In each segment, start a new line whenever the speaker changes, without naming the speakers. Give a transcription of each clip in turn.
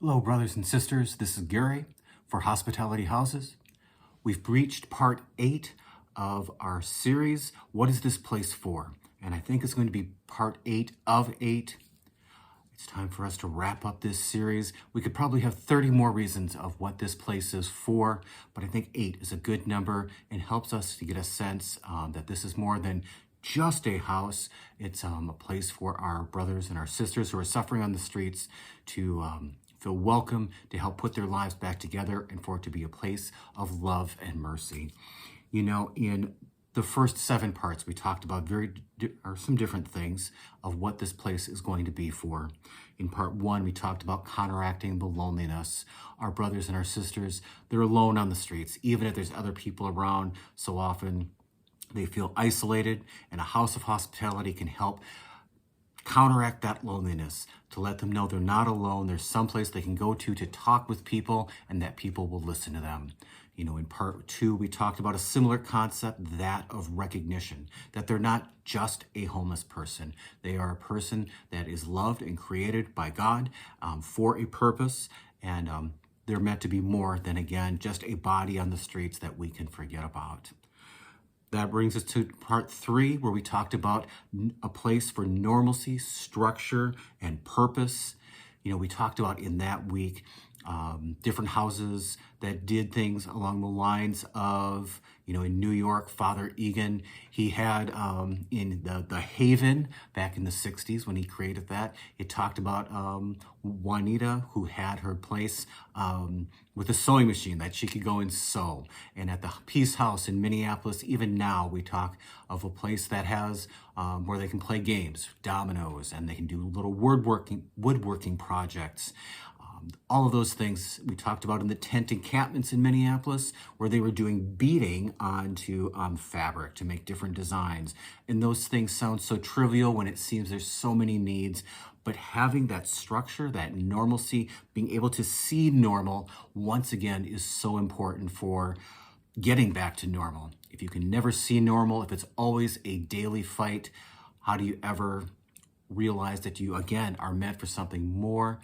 Hello, brothers and sisters. This is Gary for Hospitality Houses. We've reached part 8 of our series, What is this place for? And I think it's going to be part 8 of 8. It's time for us to wrap up this series. We could probably have 30 more reasons of what this place is for, but I think 8 is a good number and helps us to get a sense that this is more than just a house. It's a place for our brothers and our sisters who are suffering on the streets to feel welcome, to help put their lives back together, and for it to be a place of love and mercy. You know, in the first 7 parts, we talked about some different things of what this place is going to be for. In part 1, we talked about counteracting the loneliness. Our brothers and our sisters, they're alone on the streets, even if there's other people around. So often they feel isolated, and a house of hospitality can help counteract that loneliness, to let them know they're not alone. There's someplace they can go to talk with people, and that people will listen to them. You know, in part 2, we talked about a similar concept, that of recognition, that they're not just a homeless person. They are a person that is loved and created by God for a purpose, and they're meant to be more than, again, just a body on the streets that we can forget about. That brings us to part 3, where we talked about a place for normalcy, structure, and purpose. You know, we talked about in that week different houses that did things along the lines of, you know, in New York, Father Egan, he had in the Haven back in the 60s when he created that, it talked about Juanita, who had her place with a sewing machine that she could go and sew. And at the Peace House in Minneapolis, even now, we talk of a place that has where they can play games, dominoes, and they can do little woodworking projects. All of those things we talked about in the tent encampments in Minneapolis, where they were doing beading onto fabric to make different designs. And those things sound so trivial when it seems there's so many needs, but having that structure, that normalcy, being able to see normal, once again, is so important for getting back to normal. If you can never see normal, if it's always a daily fight, how do you ever realize that you, again, are meant for something more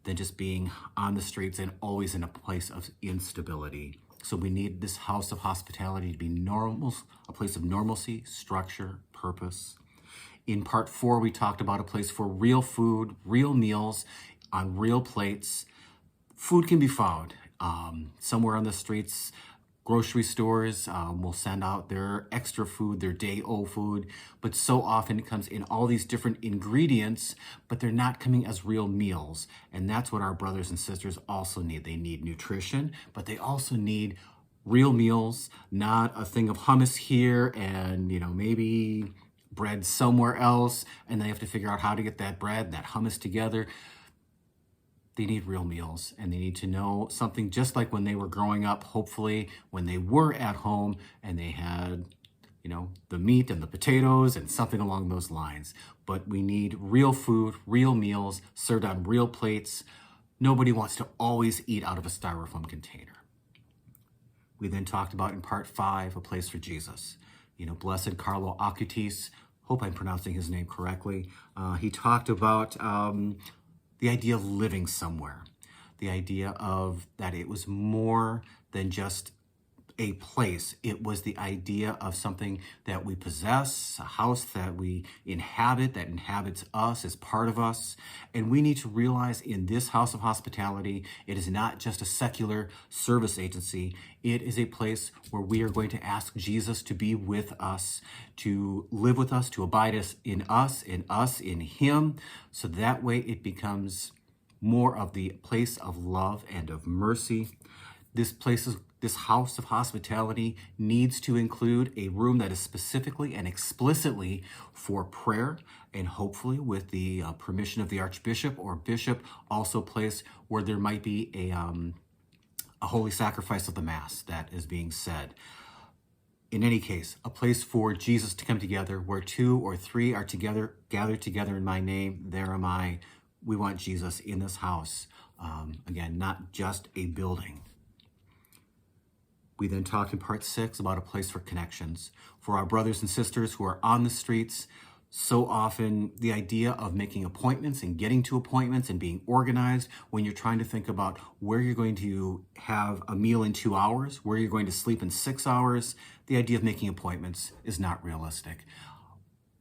than just being on the streets and always in a place of instability? So we need this house of hospitality to be normal, a place of normalcy, structure, purpose. In part 4, we talked about a place for real food, real meals on real plates. Food can be found somewhere on the streets. Grocery stores will send out their extra food, their day-old food, but so often it comes in all these different ingredients, but they're not coming as real meals. And that's what our brothers and sisters also need. They need nutrition, but they also need real meals, not a thing of hummus here and, you know, maybe bread somewhere else, and they have to figure out how to get that bread and that hummus together. They need real meals, and they need to know something just like when they were growing up, hopefully, when they were at home and they had, you know, the meat and the potatoes and something along those lines. But we need real food, real meals served on real plates. Nobody wants to always eat out of a styrofoam container. We then talked about in part 5, a place for Jesus. You know, Blessed Carlo Acutis, hope I'm pronouncing his name correctly. He talked about the idea of living somewhere, the idea of that it was more than just a place. It was the idea of something that we possess, a house that we inhabit, that inhabits us, as part of us. And we need to realize in this house of hospitality, it is not just a secular service agency. It is a place where we are going to ask Jesus to be with us, to live with us, to abide in us, in him. So that way it becomes more of the place of love and of mercy. This house of hospitality needs to include a room that is specifically and explicitly for prayer, and hopefully with the permission of the archbishop or bishop, also a place where there might be a holy sacrifice of the Mass that is being said. In any case, a place for Jesus to come together, where 2 or 3 are gathered together in my name, there am I. We want Jesus in this house. Again, not just a building. We then talked in part 6 about a place for connections, for our brothers and sisters who are on the streets, So often the idea of making appointments and getting to appointments and being organized when you're trying to think about where you're going to have a meal in 2 hours, where you're going to sleep in 6 hours, the idea of making appointments is not realistic.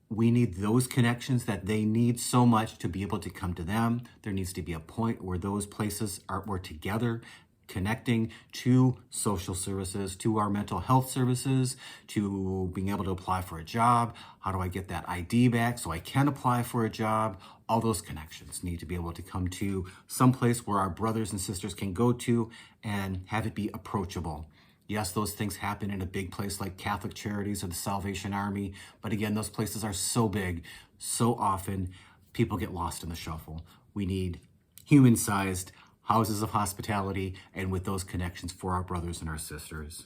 We need those connections that they need so much to be able to come to them. There needs to be a point where those places we're together, connecting to social services, to our mental health services, to being able to apply for a job. How do I get that ID back so I can apply for a job? All those connections need to be able to come to some place where our brothers and sisters can go to and have it be approachable. Yes, those things happen in a big place like Catholic Charities or the Salvation Army, but again, those places are so big, so often people get lost in the shuffle. We need human-sized houses of hospitality and with those connections for our brothers and our sisters.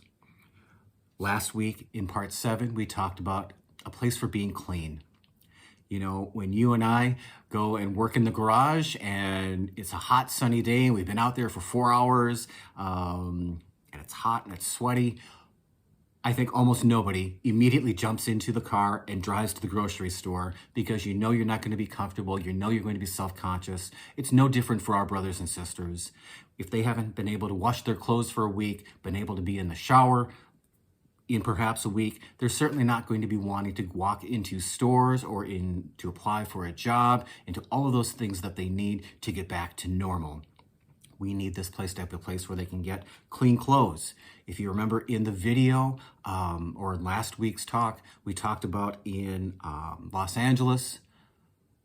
Last week in part 7, we talked about a place for being clean. You know, when you and I go and work in the garage and it's a hot sunny day and we've been out there for 4 hours, and it's hot and it's sweaty, I think almost nobody immediately jumps into the car and drives to the grocery store because you know you're not going to be comfortable, you know you're going to be self-conscious. It's no different for our brothers and sisters. If they haven't been able to wash their clothes for a week, been able to be in the shower in perhaps a week, they're certainly not going to be wanting to walk into stores or to apply for a job, into all of those things that they need to get back to normal. We need this place to have a place where they can get clean clothes. If you remember in the video or in last week's talk, we talked about in Los Angeles,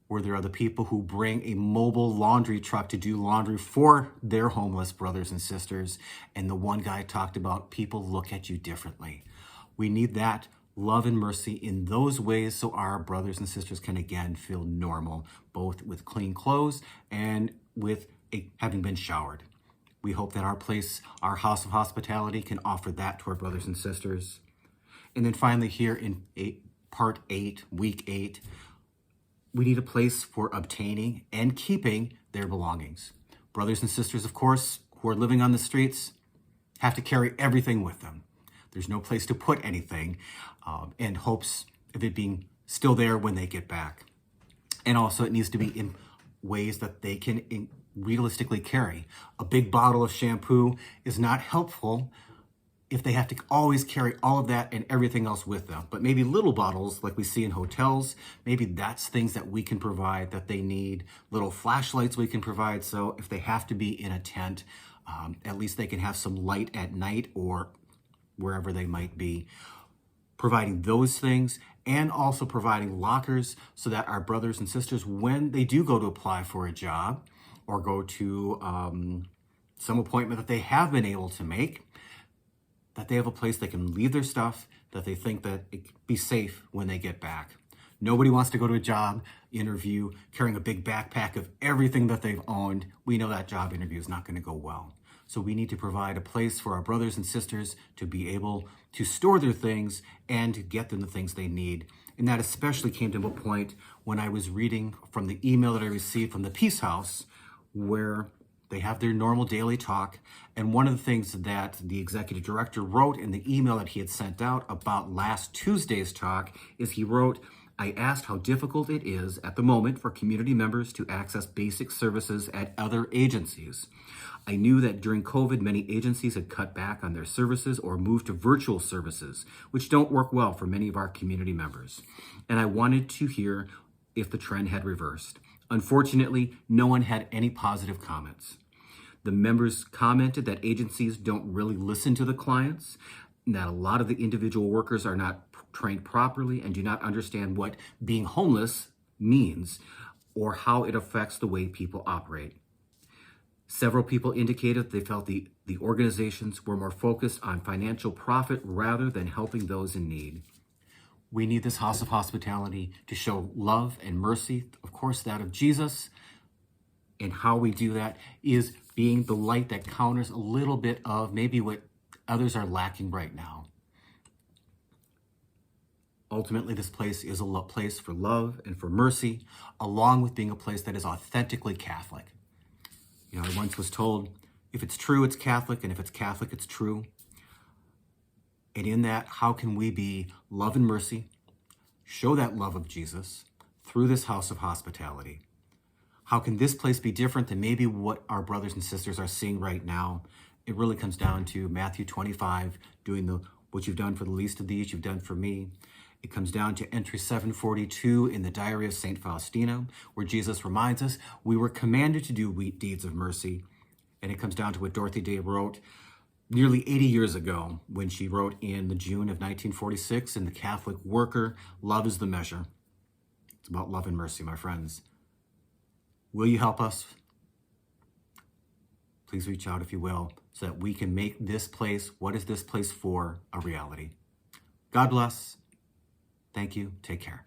where there are the people who bring a mobile laundry truck to do laundry for their homeless brothers and sisters. And the one guy talked about people look at you differently. We need that love and mercy in those ways so our brothers and sisters can again feel normal, both with clean clothes and with having been showered. We hope that our place, our house of hospitality, can offer that to our brothers and sisters. And then finally here in part 8, week 8, we need a place for obtaining and keeping their belongings. Brothers and sisters, of course, who are living on the streets have to carry everything with them. There's no place to put anything in hopes of it being still there when they get back. And also it needs to be in ways that they can realistically carry. A big bottle of shampoo is not helpful if they have to always carry all of that and everything else with them. But maybe little bottles like we see in hotels, maybe that's things that we can provide that they need. Little flashlights we can provide, so if they have to be in a tent, at least they can have some light at night or wherever they might be. Providing those things and also providing lockers so that our brothers and sisters, when they do go to apply for a job or go to some appointment that they have been able to make, that they have a place they can leave their stuff, that they think that it be safe when they get back. Nobody wants to go to a job interview carrying a big backpack of everything that they've owned. We know that job interview is not going to go well. So we need to provide a place for our brothers and sisters to be able to store their things and to get them the things they need. And that especially came to a point when I was reading from the email that I received from the Peace House, where they have their normal daily talk. And one of the things that the executive director wrote in the email that he had sent out about last Tuesday's talk is he wrote, "I asked how difficult it is at the moment for community members to access basic services at other agencies. I knew that during COVID, many agencies had cut back on their services or moved to virtual services, which don't work well for many of our community members. And I wanted to hear if the trend had reversed. Unfortunately, no one had any positive comments. The members commented that agencies don't really listen to the clients, and that a lot of the individual workers are not trained properly and do not understand what being homeless means or how it affects the way people operate. Several people indicated they felt the organizations were more focused on financial profit rather than helping those in need." We need this house of hospitality to show love and mercy, of course, that of Jesus. And how we do that is being the light that counters a little bit of maybe what others are lacking right now. Ultimately, this place is a place for love and for mercy, along with being a place that is authentically Catholic. You know, I once was told, if it's true, it's Catholic, and if it's Catholic, it's true. And in that, how can we be love and mercy, show that love of Jesus, through this house of hospitality. How can this place be different than maybe what our brothers and sisters are seeing right now? It really comes down to Matthew 25, doing what you've done for the least of these, you've done for me. It comes down to entry 742 in the diary of St. Faustina, where Jesus reminds us we were commanded to do deeds of mercy. And it comes down to what Dorothy Day wrote nearly 80 years ago when she wrote in the June of 1946 in The Catholic Worker, "Love is the measure." It's about love and mercy, my friends. Will you help us? Please reach out if you will, so that we can make this place, what is this place for, a reality. God bless. Thank you. Take care.